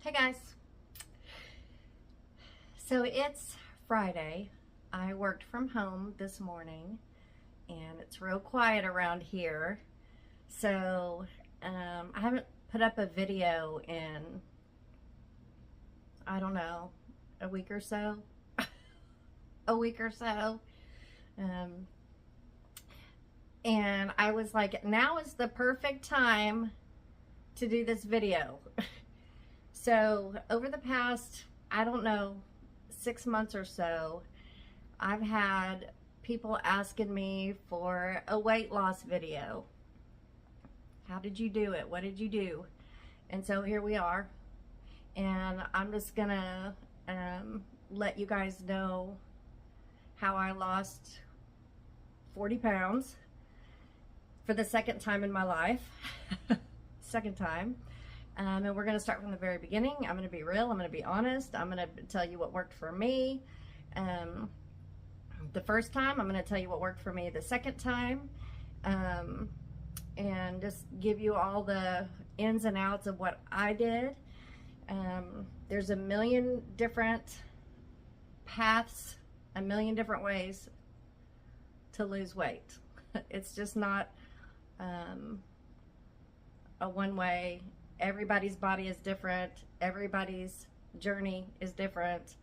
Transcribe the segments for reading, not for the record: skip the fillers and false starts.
Hey guys. So it's Friday. I worked from home this morning and it's real quiet around here. So I haven't put up a video in, I don't know, a week or so. And I was like, now is the perfect time to do this video. So over the past, I don't know, 6 months or so, I've had people asking me for a weight loss video. How did you do it? What did you do? And so here we are. And I'm just gonna let you guys know how I lost 40 pounds for the second time in my life. Second time. And we're going to start from the very beginning. I'm going to be real. I'm going to be honest. I'm going to tell you what worked for me the first time. I'm going to tell you what worked for me the second time. And just give you all the ins and outs of what I did. There's a million different paths, a million different ways to lose weight. It's just not a one way. Everybody's body is different. Everybody's journey is different.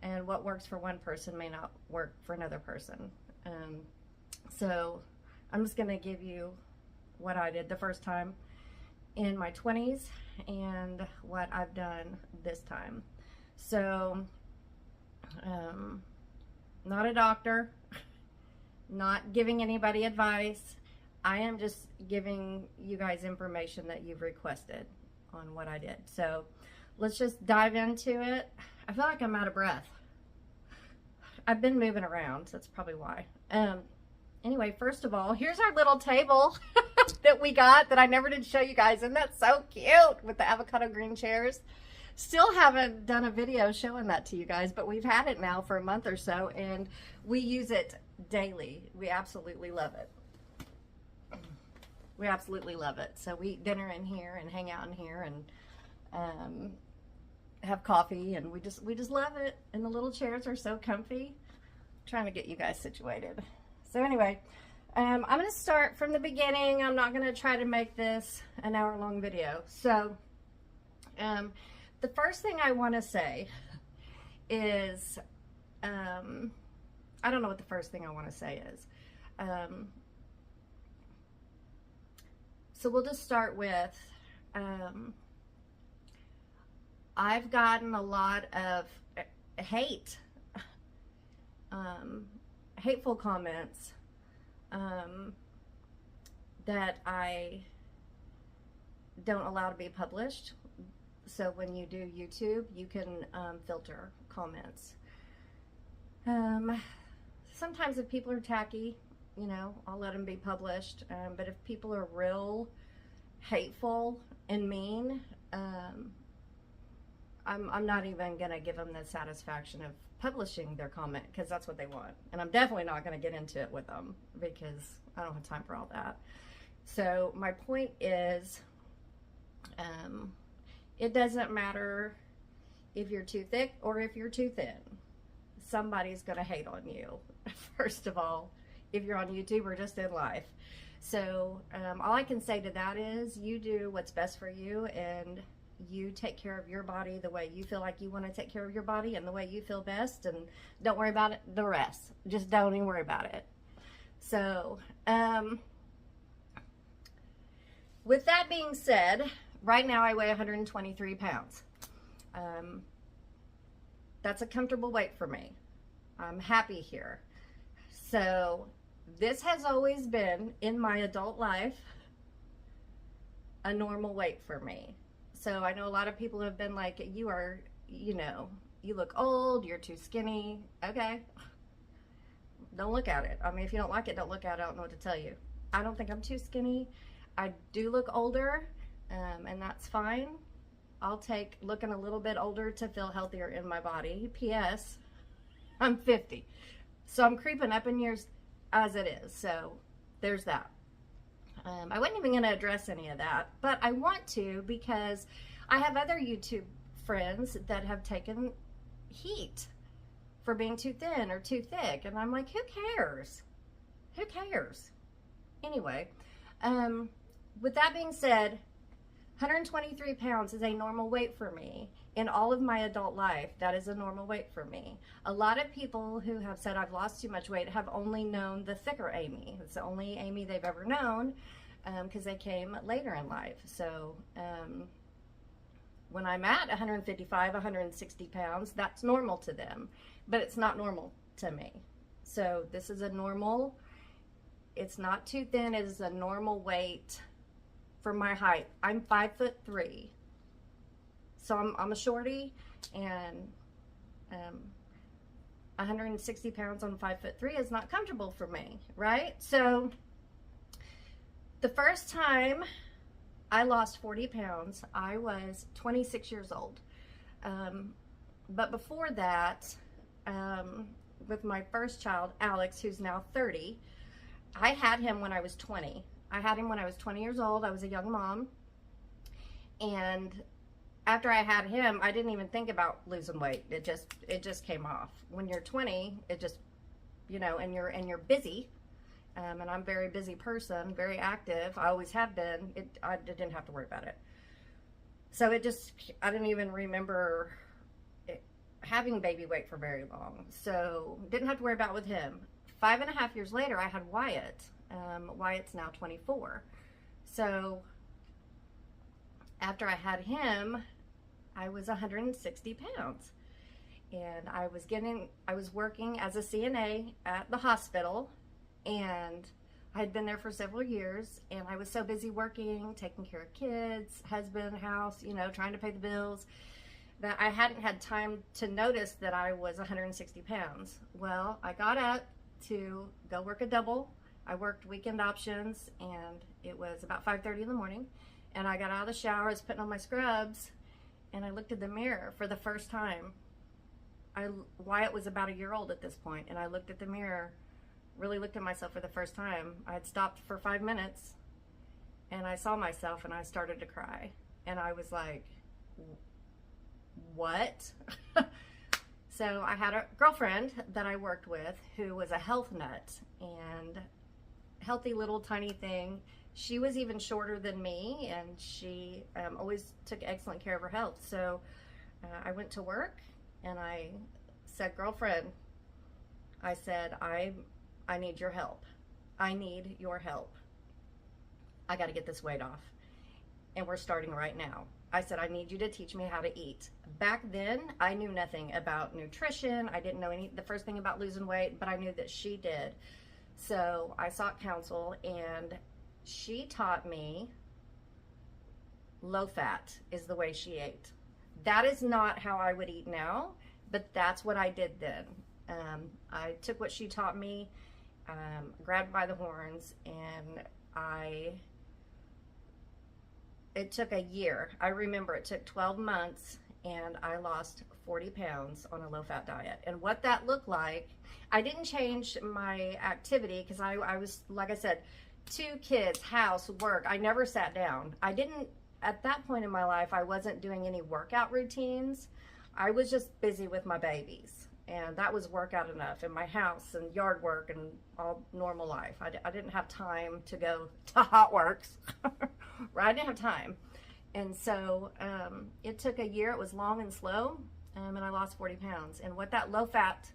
And what works for one person may not work for another person. So I'm just going to give you what I did the first time in my 20s and what I've done this time. So, not a doctor, not giving anybody advice. I am just giving you guys information that you've requested on what I did. So let's just dive into it. I feel like I'm out of breath. I've been moving around, so that's probably why. Anyway, first of all, here's our little table that we got that I never did show you guys. And that's so cute with the avocado green chairs. Still haven't done a video showing that to you guys, but we've had it now for a month or so and we use it daily. We absolutely love it. We absolutely love it. So we eat dinner in here and hang out in here and have coffee, and we just love it. And the little chairs are so comfy. I'm trying to get you guys situated. So anyway, I'm going to start from the beginning. I'm not going to try to make this an hour-long video. So the first thing I want to say is, I don't know what the first thing I want to say is. So we'll just start with, I've gotten a lot of hate, hateful comments that I don't allow to be published. So when you do YouTube, you can filter comments. Sometimes if people are tacky, you know, I'll let them be published. But if people are real hateful and mean, I'm not even going to give them the satisfaction of publishing their comment, because that's what they want. And I'm definitely not going to get into it with them because I don't have time for all that. So my point is, it doesn't matter if you're too thick or if you're too thin. Somebody's going to hate on you, first of all, if you're on YouTube or just in life. So all I can say to that is, you do what's best for you, and you take care of your body the way you feel like you want to take care of your body and the way you feel best, and don't worry about the rest. Just don't even worry about it. So with that being said, right now I weigh 123 pounds. That's a comfortable weight for me. I'm happy here. So this has always been, in my adult life, a normal weight for me. So I know a lot of people have been like, you are, you know, you look old, you're too skinny. Okay. Don't look at it. I mean, if you don't like it, don't look at it. I don't know what to tell you. I don't think I'm too skinny. I do look older, and that's fine. I'll take looking a little bit older to feel healthier in my body. P.S. I'm 50. So I'm creeping up in years as it is. So there's that. I wasn't even going to address any of that, but I want to, because I have other YouTube friends that have taken heat for being too thin or too thick. And I'm like, who cares? Who cares? Anyway, with that being said, 123 pounds is a normal weight for me. In all of my adult life, that is a normal weight for me. A lot of people who have said I've lost too much weight have only known the thicker Amy. It's the only Amy they've ever known, because they came later in life. So when I'm at 155, 160 pounds, that's normal to them, but it's not normal to me. So this is a normal, it's not too thin, it is a normal weight for my height. I'm 5'3". So I'm a shorty, and 160 pounds on 5'3" is not comfortable for me, right? So the first time I lost 40 pounds, I was 26 years old. But before that, with my first child, Alex, who's now 30, I had him when I was 20. I had him when I was 20 years old. I was a young mom. And after I had him, I didn't even think about losing weight. It just came off. When you're 20, it just, you know, and you're busy. And I'm a very busy person, very active. I always have been. I didn't have to worry about it. So I didn't even remember having baby weight for very long. So didn't have to worry about it with him. 5.5 years later, I had Wyatt. Wyatt's now 24. So after I had him, I was 160 pounds. And I was working as a CNA at the hospital, and I had been there for several years, and I was so busy working, taking care of kids, husband, house, you know, trying to pay the bills, that I hadn't had time to notice that I was 160 pounds. Well, I got up to go work a double. I worked weekend options, and it was about 5:30 in the morning, and I got out of the shower, I was putting on my scrubs, and I looked in the mirror for the first time. Wyatt was about a year old at this point, and I looked at the mirror, really looked at myself for the first time. I had stopped for 5 minutes, and I saw myself, and I started to cry. And I was like, what? So I had a girlfriend that I worked with who was a health nut, and healthy little tiny thing. She was even shorter than me, and she always took excellent care of her health. So I went to work, and I said, girlfriend, I said, I need your help. I need your help. I got to get this weight off, and we're starting right now. I said, I need you to teach me how to eat. Back then, I knew nothing about nutrition. I didn't know the first thing about losing weight, but I knew that she did. So I sought counsel, and she taught me low fat is the way she ate. That is not how I would eat now, but that's what I did then. I took what she taught me, grabbed by the horns, and it took a year. I remember it took 12 months, and I lost 40 pounds on a low-fat diet. And what that looked like, I didn't change my activity because I was, like I said, 2 kids, house, work. I never sat down. At that point in my life, I wasn't doing any workout routines. I was just busy with my babies, and that was workout enough in my house and yard work and all normal life. I didn't have time to go to Hot Works, right? I didn't have time. And so it took a year. It was long and slow, and I lost 40 pounds. And what that low-fat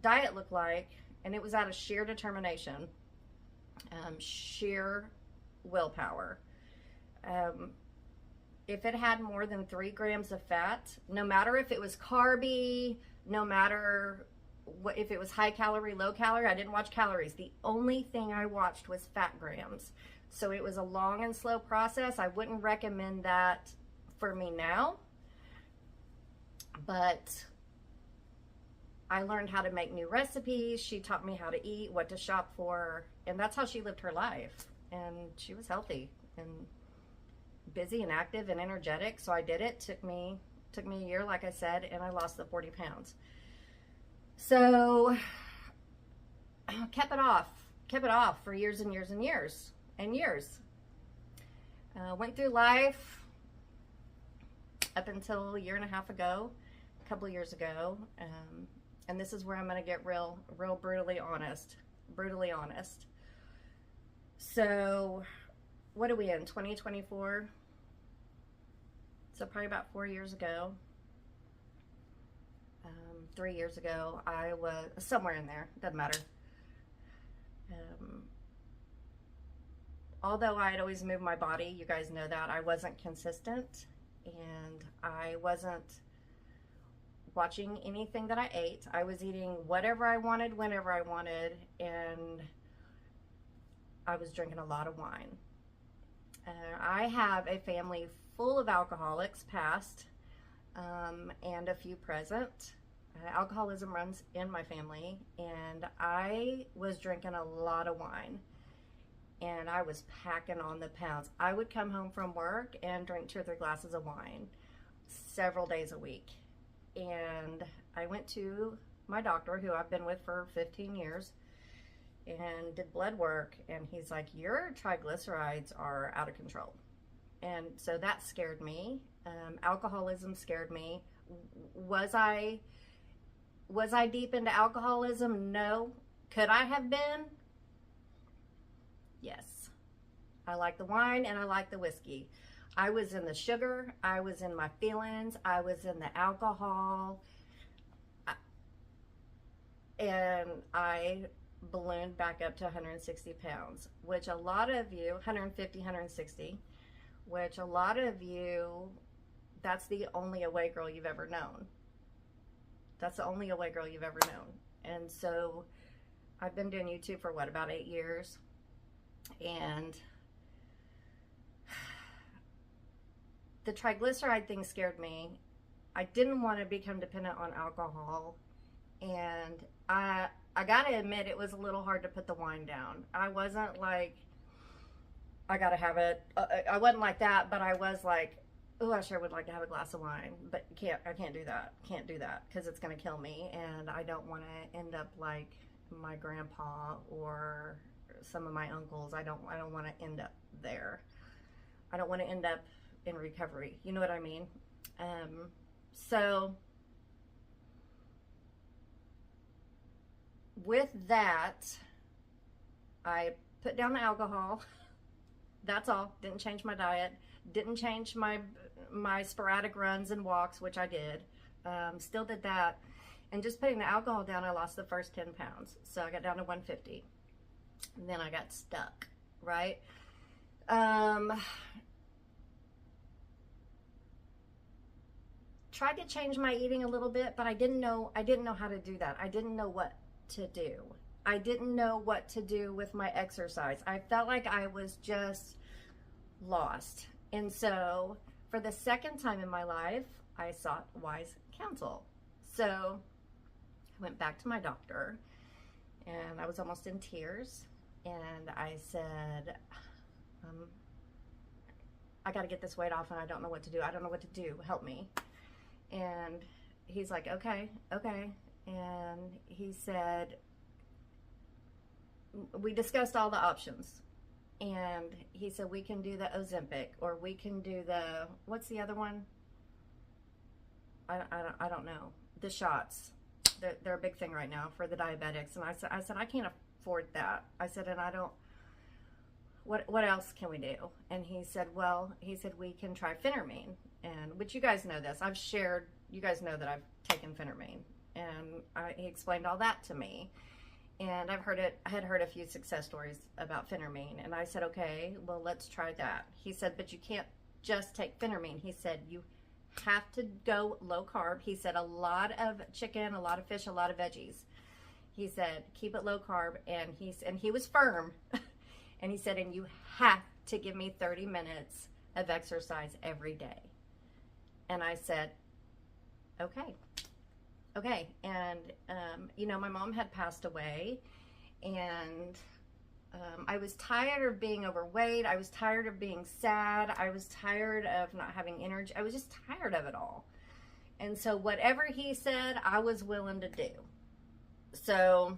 diet looked like, and it was out of sheer determination, sheer willpower. If it had more than 3 grams of fat, no matter if it was carby, no matter if it was high calorie, low calorie, I didn't watch calories. The only thing I watched was fat grams. So it was a long and slow process. I wouldn't recommend that for me now, but I learned how to make new recipes. She taught me how to eat, what to shop for, and that's how she lived her life. And she was healthy and busy and active and energetic. So I did it. Took me a year, like I said, and I lost the 40 pounds. So kept it off for years and years and years and years. Went through life, up until a year and a half ago, a couple of years ago. And this is where I'm going to get real brutally honest. So, what are we in, 2024? So probably about 4 years ago, 3 years ago, I was somewhere in there, doesn't matter. Although I had always moved my body, you guys know that, I wasn't consistent, and I wasn't watching anything that I ate. I was eating whatever I wanted, whenever I wanted, and I was drinking a lot of wine. I have a family full of alcoholics, past, and a few present. Alcoholism runs in my family, and I was drinking a lot of wine, and I was packing on the pounds. I would come home from work and drink 2 or 3 glasses of wine several days a week. And I went to my doctor, who I've been with for 15 years, and did blood work, and he's like, your triglycerides are out of control. And so that scared me. Alcoholism scared me. Was I deep into alcoholism? No. Could I have been? Yes. I like the wine and I like the whiskey. I was in the sugar, I was in my feelings, I was in the alcohol, and I ballooned back up to 160 pounds, which a lot of you, 150, 160, which a lot of you, that's the only away girl you've ever known. That's the only away girl you've ever known. And so I've been doing YouTube for what, about 8 years, and the triglyceride thing scared me. I didn't want to become dependent on alcohol, and I gotta admit, it was a little hard to put the wine down. I wasn't like, I gotta have it. I wasn't like that, but I was like, oh, I sure would like to have a glass of wine, but I can't do that. Can't do that, because it's gonna kill me, and I don't want to end up like my grandpa or some of my uncles. I don't want to end up there. I don't want to end up in recovery. You know what I mean? So with that, I put down the alcohol. That's all. Didn't change my diet. Didn't change my sporadic runs and walks, which I did. Still did that. And just putting the alcohol down, I lost the first 10 pounds. So I got down to 150. And then I got stuck, right? Tried to change my eating a little bit, but I didn't know how to do that. I didn't know what to do. I didn't know what to do with my exercise. I felt like I was just lost. And so for the second time in my life, I sought wise counsel. So I went back to my doctor, and I was almost in tears. And I said, I got to get this weight off, and I don't know what to do. I don't know what to do. Help me. And he's like, okay. And he said, we discussed all the options. And he said, we can do the Ozempic, or we can do the, what's the other one? I don't know. The shots. They're a big thing right now for the diabetics. And I said, I can't afford that. I said, and I don't, what else can we do? And he said, we can try phentermine. And, which you guys know this. I've shared, you guys know that I've taken phentermine. And he explained all that to me. And I had heard a few success stories about phentermine. And I said, okay, well, let's try that. He said, but you can't just take phentermine. He said, you have to go low carb. He said, a lot of chicken, a lot of fish, a lot of veggies. He said, keep it low carb. And he was firm. And he said, and you have to give me 30 minutes of exercise every day. And I said, okay. And, my mom had passed away, and I was tired of being overweight. I was tired of being sad. I was tired of not having energy. I was just tired of it all. And so whatever he said, I was willing to do. So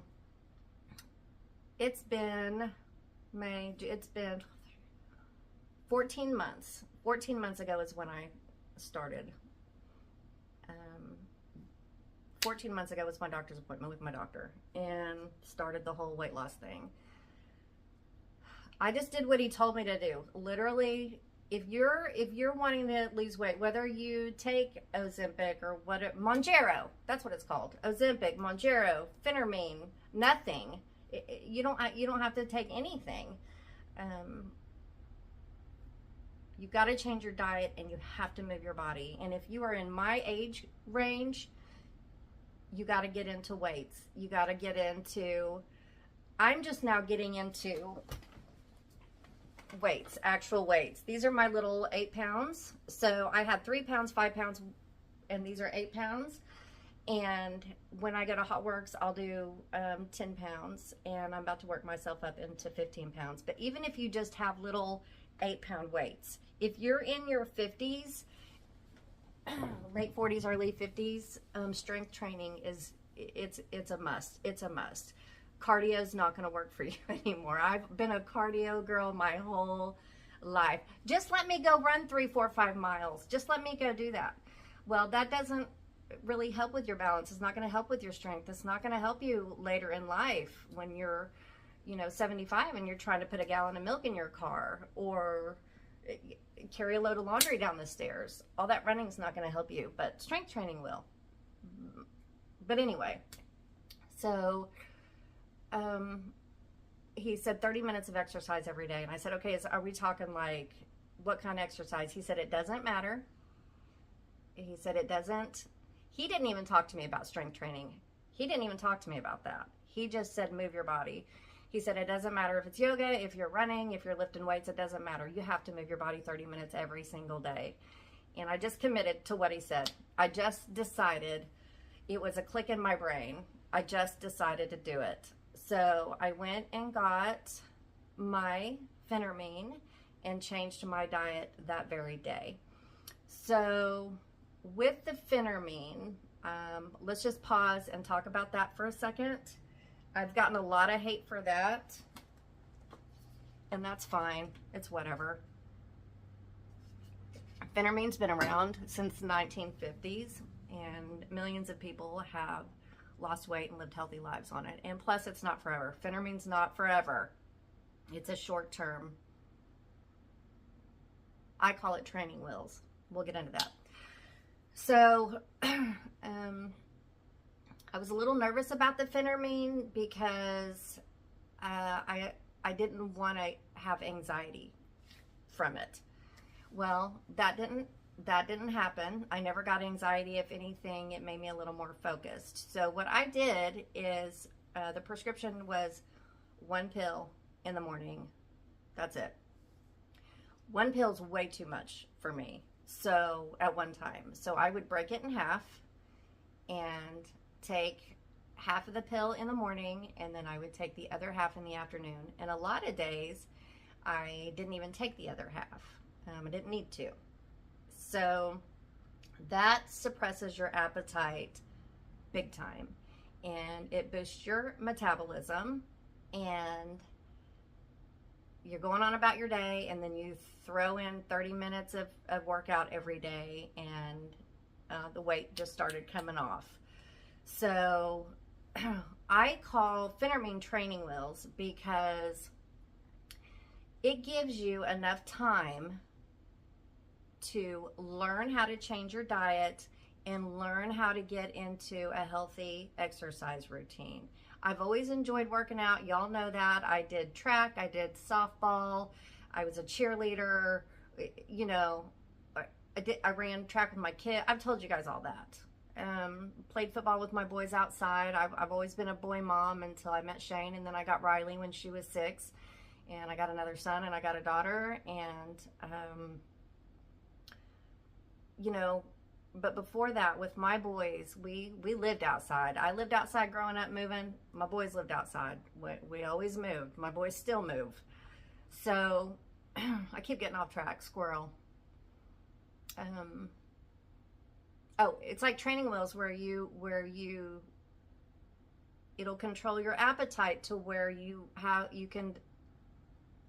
it's been 14 months. 14 months ago is when I started 14 months ago was my doctor's appointment with my doctor, and started the whole weight loss thing. I just did what he told me to do. Literally, if you're wanting to lose weight, whether you take Ozempic or Mounjaro, that's what it's called. Ozempic, Mounjaro, phentermine, nothing. You don't have to take anything. You've got to change your diet, and you have to move your body. And if you are in my age range, you got to get into weights. You got to get into, I'm just now getting into weights, actual weights. These are my little 8 pounds. So I had 3 pounds, 5 pounds, and these are 8 pounds. And when I go to Hot Works, I'll do 10 pounds, and I'm about to work myself up into 15 pounds. But even if you just have little 8-pound weights, if you're in your 50s, late 40s, early 50s, strength training it's a must. It's a must. Cardio is not going to work for you anymore. I've been a cardio girl my whole life. Just let me go run 3, 4, 5 miles. Just let me go do that. Well, that doesn't really help with your balance. It's not going to help with your strength. It's not going to help you later in life when you're, 75 and you're trying to put a gallon of milk in your car, or carry a load of laundry down the stairs. All that running is not going to help you, but strength training will. But anyway, so he said 30 minutes of exercise every day. And I said, okay, are we talking like what kind of exercise? He said, it doesn't matter. He said, it doesn't. He didn't even talk to me about strength training. He didn't even talk to me about that. He just said, move your body. He said, it doesn't matter if it's yoga, if you're running, if you're lifting weights, it doesn't matter. You have to move your body 30 minutes every single day. And I just committed to what he said. I just decided, it was a click in my brain. I just decided to do it. So I went and got my phentermine and changed my diet that very day. So with the phentermine, let's just pause and talk about that for a second. I've gotten a lot of hate for that, and that's fine. It's whatever. Phentermine's been around since the 1950s, and millions of people have lost weight and lived healthy lives on it. And plus, it's not forever. Phentermine's not forever. It's a short term. I call it training wheels. We'll get into that. So, I was a little nervous about the phentermine because I didn't want to have anxiety from it. Well, that didn't happen. I never got anxiety. If anything, it made me a little more focused. So what I did is the prescription was 1 pill in the morning. That's it. 1 pill's way too much for me. So at one time, so I would break it in half and take half of the pill in the morning, and then I would take the other half in the afternoon. And a lot of days I didn't even take the other half. I didn't need to. So that suppresses your appetite big time, and it boosts your metabolism, and you're going on about your day, and then you throw in 30 minutes of workout every day, and the weight just started coming off. So I call phentermine training wheels because it gives you enough time to learn how to change your diet and learn how to get into a healthy exercise routine. I've always enjoyed working out. Y'all know that. I did track, I did softball, I was a cheerleader, I ran track with my kid. I've told you guys all that. Played football with my boys outside. I've always been a boy mom until I met Shane, and then I got Riley when she was 6, and I got another son, and I got a daughter, and but before that, with my boys, we lived outside. I lived outside growing up, moving. My boys lived outside. We always moved. My boys still move. So I keep getting off track. Squirrel. Oh, it's like training wheels where it'll control your appetite to where you can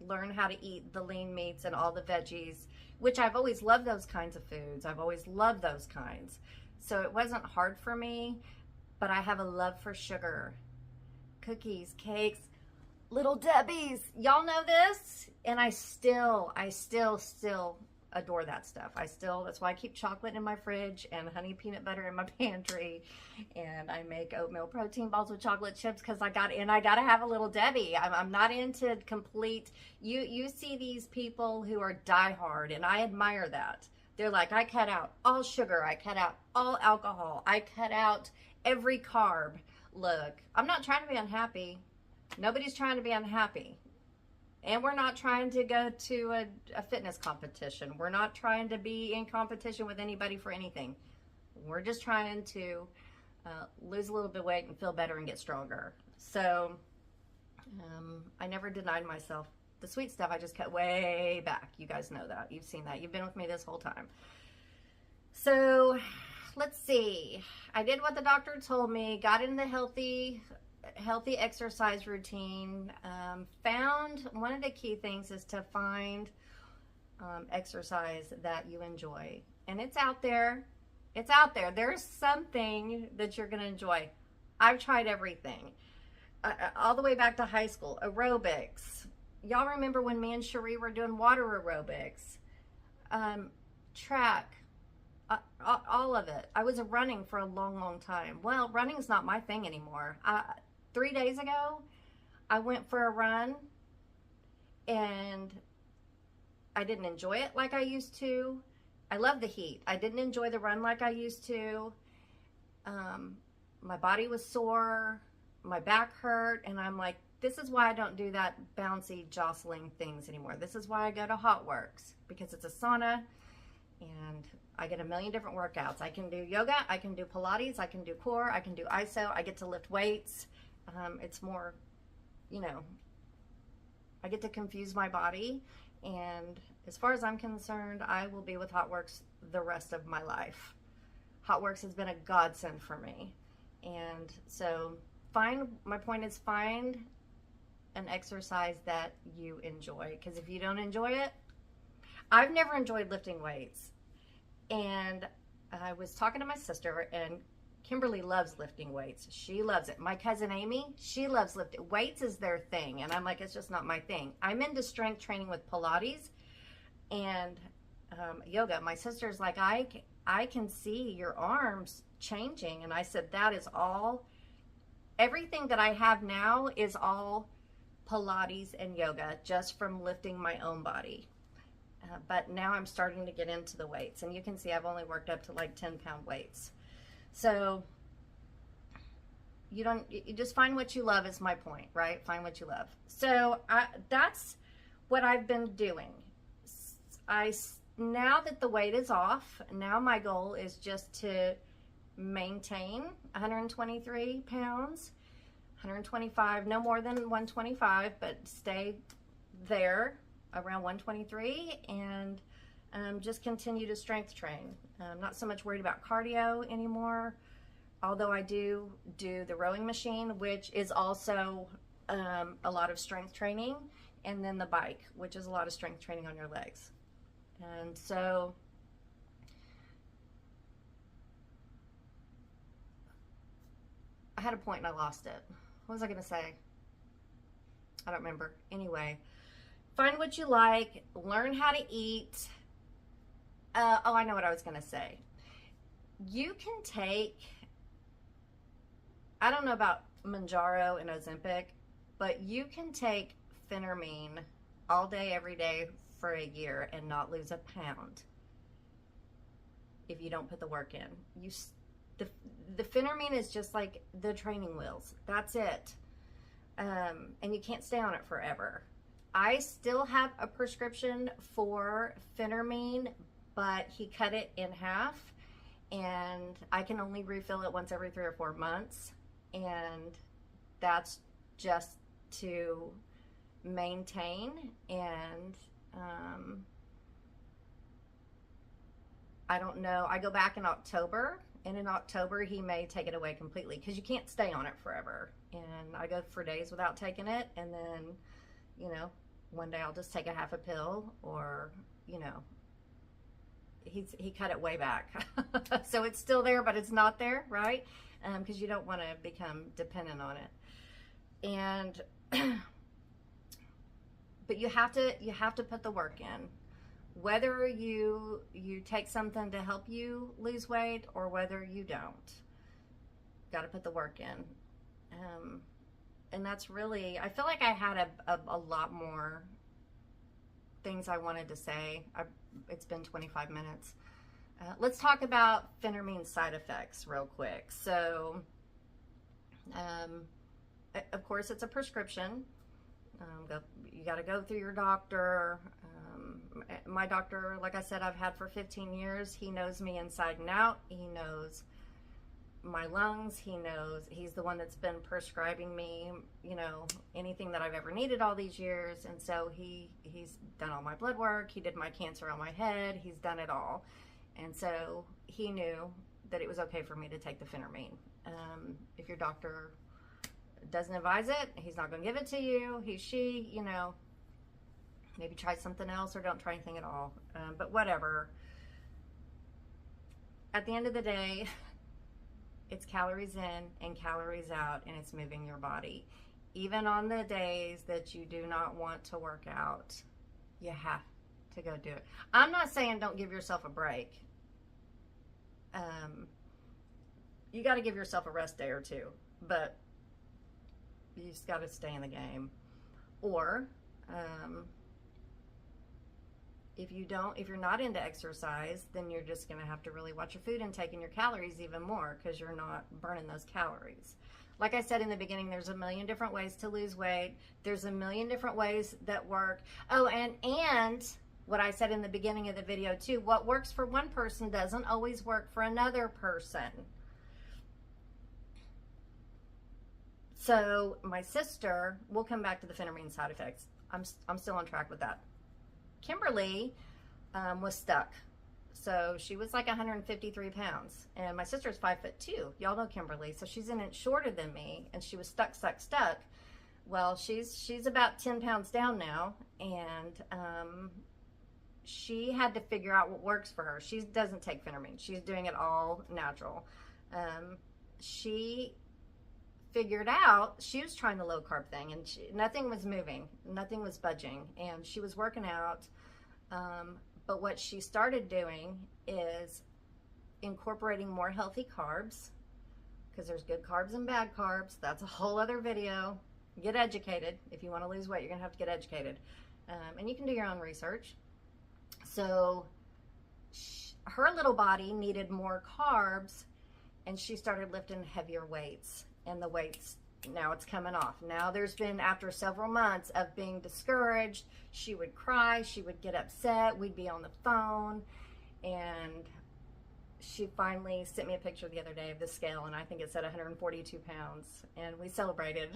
learn how to eat the lean meats and all the veggies, which I've always loved those kinds of foods. I've always loved those kinds. So it wasn't hard for me. but I have a love for sugar. Cookies, cakes, Little Debbie's. Y'all know this? And I still adore that stuff. That's why I keep chocolate in my fridge and honey peanut butter in my pantry. And I make oatmeal protein balls with chocolate chips because I gotta have a Little Debbie. I'm not into complete, you see these people who are diehard, and I admire that. They're like, I cut out all sugar, I cut out all alcohol, I cut out every carb. Look, I'm not trying to be unhappy. Nobody's trying to be unhappy. And we're not trying to go to a fitness competition. We're not trying to be in competition with anybody for anything. We're just trying to lose a little bit of weight and feel better and get stronger. So I never denied myself the sweet stuff. I just cut way back. You guys know that. You've seen that. You've been with me this whole time. So let's see. I did what the doctor told me, got in the healthy exercise routine. Found one of the key things is to find exercise that you enjoy. And it's out there. It's out there. There's something that you're going to enjoy. I've tried everything. All the way back to high school. Aerobics. Y'all remember when me and Cherie were doing water aerobics? Track. All of it. I was running for a long time. Well, running's not my thing anymore. 3 days ago, I went for a run, and I didn't enjoy it like I used to. I love the heat. I didn't enjoy the run like I used to. My body was sore. My back hurt, and I'm like, this is why I don't do that bouncy, jostling things anymore. This is why I go to Hot Works, because it's a sauna, and I get a million different workouts. I can do yoga, I can do Pilates, I can do core, I can do ISO, I get to lift weights. It's more, you know, I get to confuse my body, and as far as I'm concerned, I will be with Hot Works the rest of my life. Hot Works has been a godsend for me. And so my point is find an exercise that you enjoy, because if you don't enjoy it, I've never enjoyed lifting weights. And I was talking to my sister, and Kimberly loves lifting weights. She loves it. My cousin Amy, she loves lifting. Weights is their thing. And I'm like, it's just not my thing. I'm into strength training with Pilates and yoga. My sister's like, I can see your arms changing. And I said, that is all. Everything that I have now is all Pilates and yoga, just from lifting my own body. But now I'm starting to get into the weights. And you can see I've only worked up to like 10-pound weights. So you just find what you love is my point, right? Find what you love. So that's what I've been doing. Now that the weight is off, now my goal is just to maintain 123 pounds, 125, no more than 125, but stay there around 123, and just continue to strength train. I'm not so much worried about cardio anymore, although I do the rowing machine, which is also a lot of strength training, and then the bike, which is a lot of strength training on your legs. And so I had a point and I lost it. What was I going to say? I don't remember. Anyway, find what you like, learn how to eat. Oh, I know what I was going to say. You can take, I don't know about Mounjaro and Ozempic, but you can take phentermine all day, every day for a year and not lose a pound if you don't put the work in. The phentermine is just like the training wheels. That's it. And you can't stay on it forever. I still have a prescription for phentermine, but he cut it in half, and I can only refill it once every 3 or 4 months, and that's just to maintain. And I don't know, I go back in October, and in October he may take it away completely, because you can't stay on it forever. And I go for days without taking it, and then, you know, one day I'll just take a half a pill, or, you know, he cut it way back. So it's still there, but it's not there, right? Because you don't want to become dependent on it. And but you have to put the work in. Whether you take something to help you lose weight or whether you don't, got to put the work in. And that's really, I feel like I had a lot more things I wanted to say. It's been 25 minutes. Let's talk about phentermine side effects real quick. So, of course, it's a prescription. You got to go through your doctor. My doctor, like I said, I've had for 15 years. He knows me inside and out. He knows my lungs. He knows, he's the one that's been prescribing me, you know, anything that I've ever needed all these years. And so he's done all my blood work. He did my cancer on my head. He's done it all. And so he knew that it was okay for me to take the phentermine. If your doctor doesn't advise it, he's not going to give it to you. She, you know, maybe try something else or don't try anything at all. But whatever. At the end of the day, it's calories in and calories out, and it's moving your body. Even on the days that you do not want to work out, you have to go do it. I'm not saying don't give yourself a break. You got to give yourself a rest day or two, but you just got to stay in the game. Or if you're not into exercise, then you're just going to have to really watch your food intake and your calories even more, because you're not burning those calories. Like I said in the beginning, there's a million different ways to lose weight. There's a million different ways that work. Oh, and what I said in the beginning of the video too, what works for one person doesn't always work for another person. So my sister, we'll come back to the phentermine side effects. I'm still on track with that. Kimberly was stuck. So she was like 153 pounds. And my sister's 5'2". Y'all know Kimberly. So she's an inch shorter than me. And she was stuck. Well, she's about 10 pounds down now. And she had to figure out what works for her. She doesn't take phentermine. She's doing it all natural. She figured out, she was trying the low carb thing, and nothing was moving, nothing was budging, and she was working out. But what she started doing is incorporating more healthy carbs, because there's good carbs and bad carbs. That's a whole other video. Get educated. If you want to lose weight, you're gonna have to get educated, and you can do your own research. So her little body needed more carbs, and she started lifting heavier weights. And the weights, now it's coming off. Now there's been, after several months of being discouraged, she would cry, she would get upset, we'd be on the phone, and she finally sent me a picture the other day of the scale, and I think it said 142 pounds, and we celebrated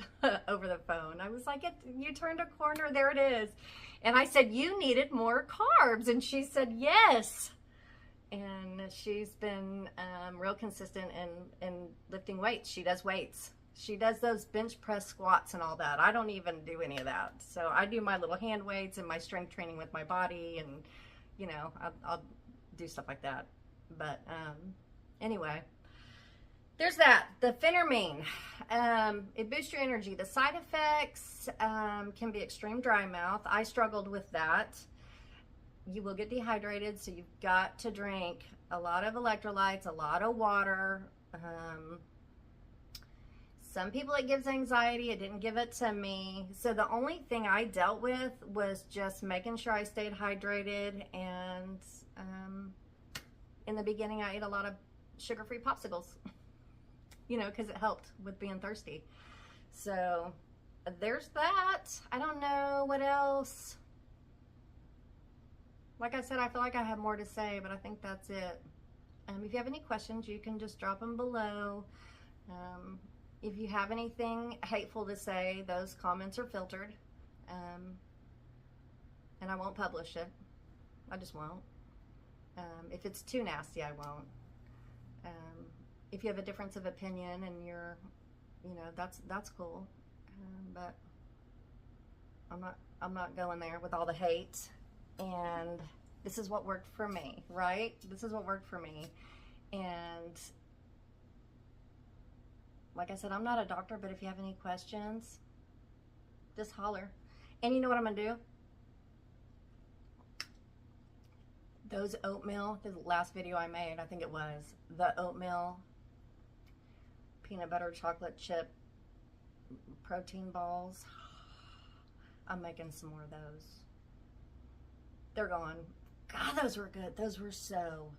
over the phone. I was like, you turned a corner, there it is. And I said, you needed more carbs, and she said, yes. And she's been real consistent in lifting weights. She does weights. She does those bench press squats and all that. I don't even do any of that. So I do my little hand weights and my strength training with my body, and, you know, I'll do stuff like that. But anyway, there's that. The phentermine, it boosts your energy. The side effects can be extreme dry mouth. I struggled with that. You will get dehydrated, so you've got to drink a lot of electrolytes, a lot of water. Some people it gives anxiety. It didn't give it to me. So the only thing I dealt with was just making sure I stayed hydrated. And in the beginning, I ate a lot of sugar-free popsicles, you know, because it helped with being thirsty. So there's that. I don't know what else. Like I said, I feel like I have more to say, but I think that's it. If you have any questions, you can just drop them below. If you have anything hateful to say, those comments are filtered. And I won't publish it. I just won't. If it's too nasty, I won't. If you have a difference of opinion and you're, you know, that's cool. But I'm not going there with all the hate. And This is what worked for me, right? This is what worked for me. And like I said, I'm not a doctor, but if you have any questions, just holler. And you know what I'm gonna do? Those oatmeal, the last video I made, I think it was, the oatmeal peanut butter chocolate chip protein balls. I'm making some more of those. They're gone. God, those were good. Those were so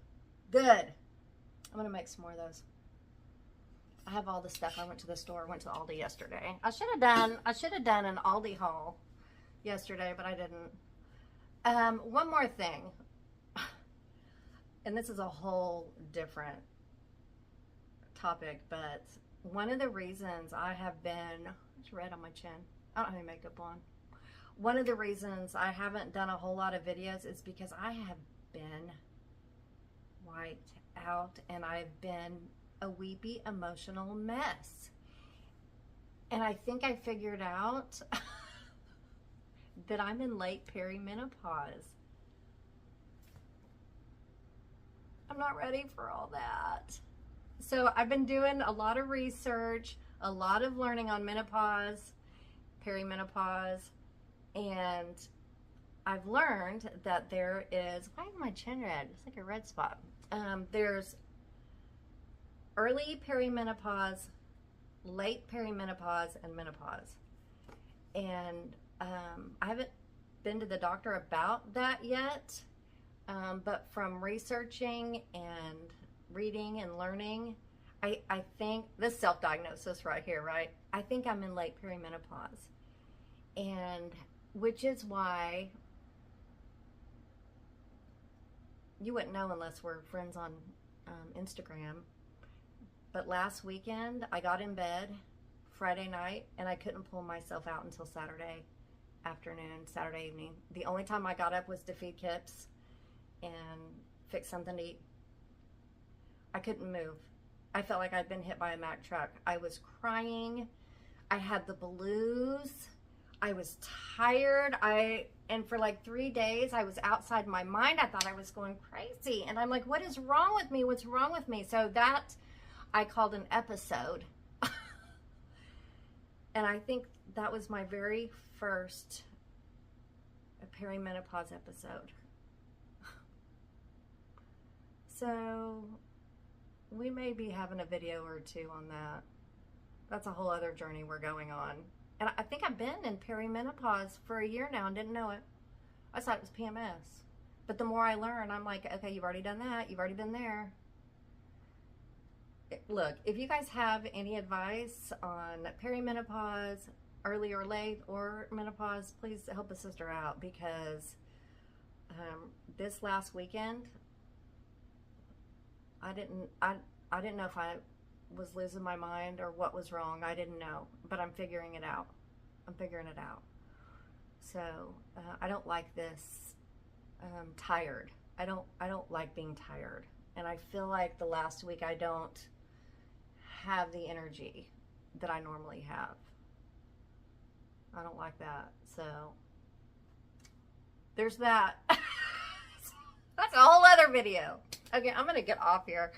good. I'm gonna make some more of those. I have all the stuff. I went to the store, went to Aldi yesterday. I should have done an Aldi haul yesterday, but I didn't. One more thing. And this is a whole different topic, but one of the reasons I have been, it's red on my chin. I don't have any makeup on. One of the reasons I haven't done a whole lot of videos is because I have been wiped out and I've been a weepy, emotional mess. And I think I figured out that I'm in late perimenopause. I'm not ready for all that. So I've been doing a lot of research, a lot of learning on menopause, perimenopause, and I've learned that there is, why is my chin red? It's like a red spot. There's early perimenopause, late perimenopause, and menopause. And I haven't been to the doctor about that yet, but from researching and reading and learning, I think, this self-diagnosis right here, right? I think I'm in late perimenopause. And which is why you wouldn't know unless we're friends on Instagram. But last weekend, I got in bed Friday night and I couldn't pull myself out until Saturday afternoon, Saturday evening. The only time I got up was to feed Kips and fix something to eat. I couldn't move. I felt like I'd been hit by a Mack truck. I was crying. I had the blues. I was tired. And for like 3 days, I was outside my mind. I thought I was going crazy. And I'm like, what is wrong with me? What's wrong with me? So that I called an episode. And I think that was my very first perimenopause episode. So we may be having a video or two on that. That's a whole other journey we're going on. And I think I've been in perimenopause for a year now and didn't know it. I thought it was PMS. But the more I learn, I'm like, okay, you've already done that. You've already been there. Look, if you guys have any advice on perimenopause, early or late, or menopause, please help a sister out, because this last weekend, I didn't know if I was losing my mind or what was wrong. I didn't know, but I'm figuring it out. I'm figuring it out. So I don't like this tired. I don't like being tired, and I feel like the last week I don't have the energy that I normally have. I don't like that. So there's that. That's a whole other video. Okay, I'm gonna get off here.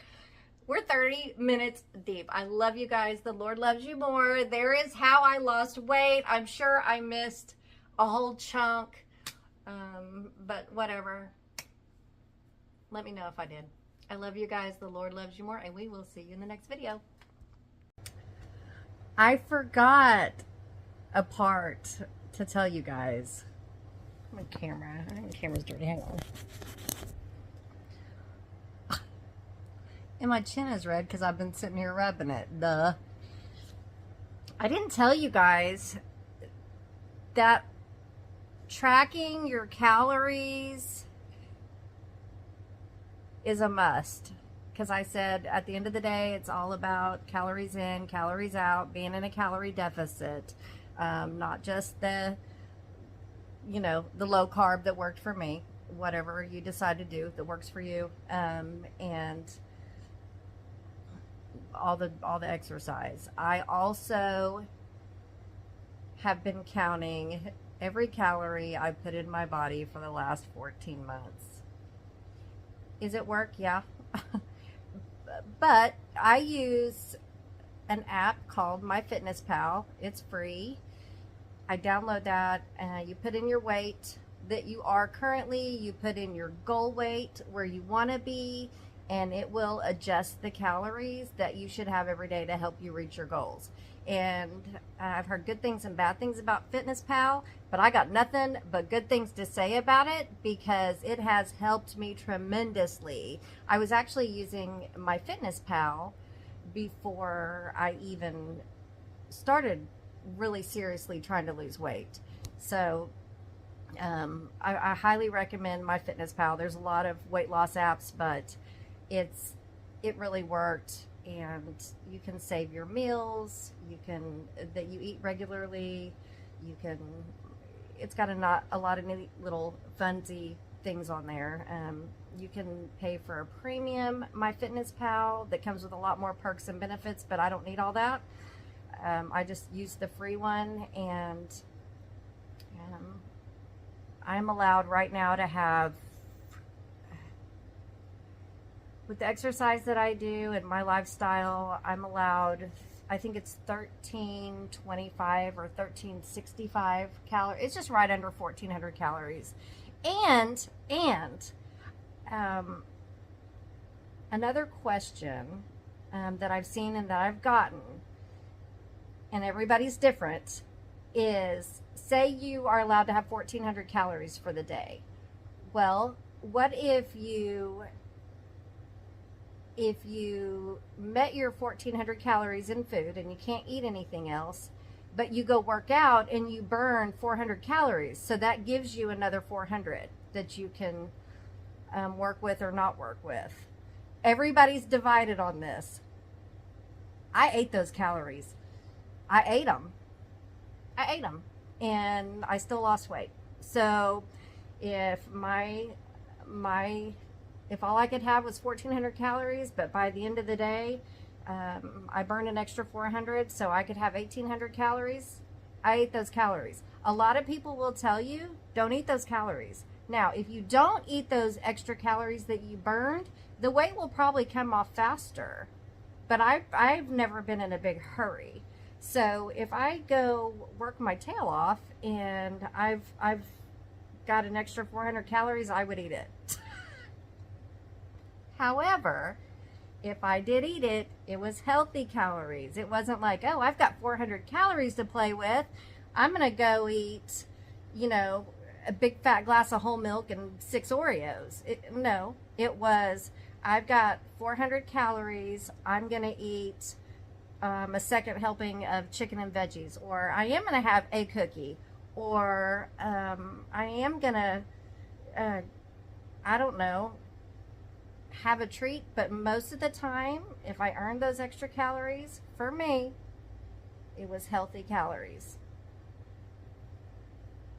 We're 30 minutes deep. I love you guys. The Lord loves you more. There is how I lost weight. I'm sure I missed a whole chunk, but whatever. Let me know if I did. I love you guys. The Lord loves you more, and we will see you in the next video. I forgot a part to tell you guys. My camera. I think the camera's dirty. Hang on. And my chin is red because I've been sitting here rubbing it. Duh. I didn't tell you guys that tracking your calories is a must. Because I said at the end of the day, it's all about calories in, calories out, being in a calorie deficit. Not just the, the low carb that worked for me. Whatever you decide to do that works for you. And all the exercise. I also have been counting every calorie I put in my body for the last 14 months. Is it work? Yeah. But I use an app called MyFitnessPal. It's free. I download that, and you put in your weight that you are currently, you put in your goal weight where you want to be, and it will adjust the calories that you should have every day to help you reach your goals. And I've heard good things and bad things about FitnessPal, but I got nothing but good things to say about it because it has helped me tremendously. I was actually using MyFitnessPal before I even started really seriously trying to lose weight. So I highly recommend MyFitnessPal. There's a lot of weight loss apps, but it really worked. And you can save your meals, that you eat regularly. It's got a lot of neat little funsy things on there. You can pay for a premium MyFitnessPal that comes with a lot more perks and benefits, but I don't need all that. I just use the free one, and I'm allowed right now to have, with the exercise that I do and my lifestyle, I'm allowed, I think it's 1325 or 1365 calories. It's just right under 1400 calories. And another question that I've seen and that I've gotten, and everybody's different, is say you are allowed to have 1400 calories for the day. Well, what if you met your 1400 calories in food and you can't eat anything else, but you go work out and you burn 400 calories? So that gives you another 400 that you can work with or not work with. Everybody's divided on this. I ate those calories. I ate them, and I still lost weight. So if if all I could have was 1400 calories, but by the end of the day, I burned an extra 400, so I could have 1800 calories, I ate those calories. A lot of people will tell you, don't eat those calories. Now, if you don't eat those extra calories that you burned, the weight will probably come off faster. But I've never been in a big hurry. So if I go work my tail off and I've got an extra 400 calories, I would eat it. However, if I did eat it, it was healthy calories. It wasn't like, oh, I've got 400 calories to play with, I'm going to go eat, a big fat glass of whole milk and 6 Oreos. No, it was, I've got 400 calories, I'm going to eat a second helping of chicken and veggies, or I am going to have a cookie, or I am going to, I don't know, have a treat. But most of the time, if I earned those extra calories, for me, it was healthy calories.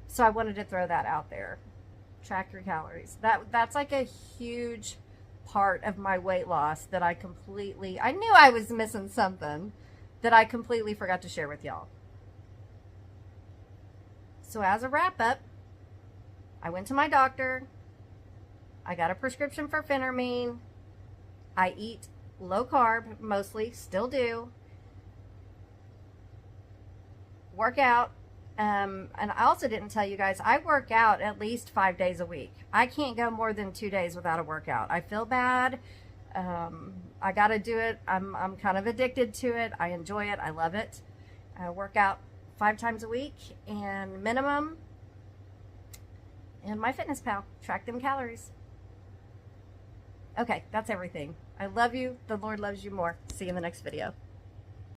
So I wanted to throw that out there. Track your calories. That's like a huge part of my weight loss that I knew I was missing something that I completely forgot to share with y'all. So as a wrap up, I went to my doctor. I got a prescription for phentermine. I eat low carb, mostly, still do. Work out. And I also didn't tell you guys, I work out at least 5 days a week. I can't go more than 2 days without a workout. I feel bad. I got to do it. I'm kind of addicted to it. I enjoy it. I love it. I work out 5 times a week and minimum. And MyFitnessPal, track them calories. Okay, that's everything. I love you. The Lord loves you more. See you in the next video.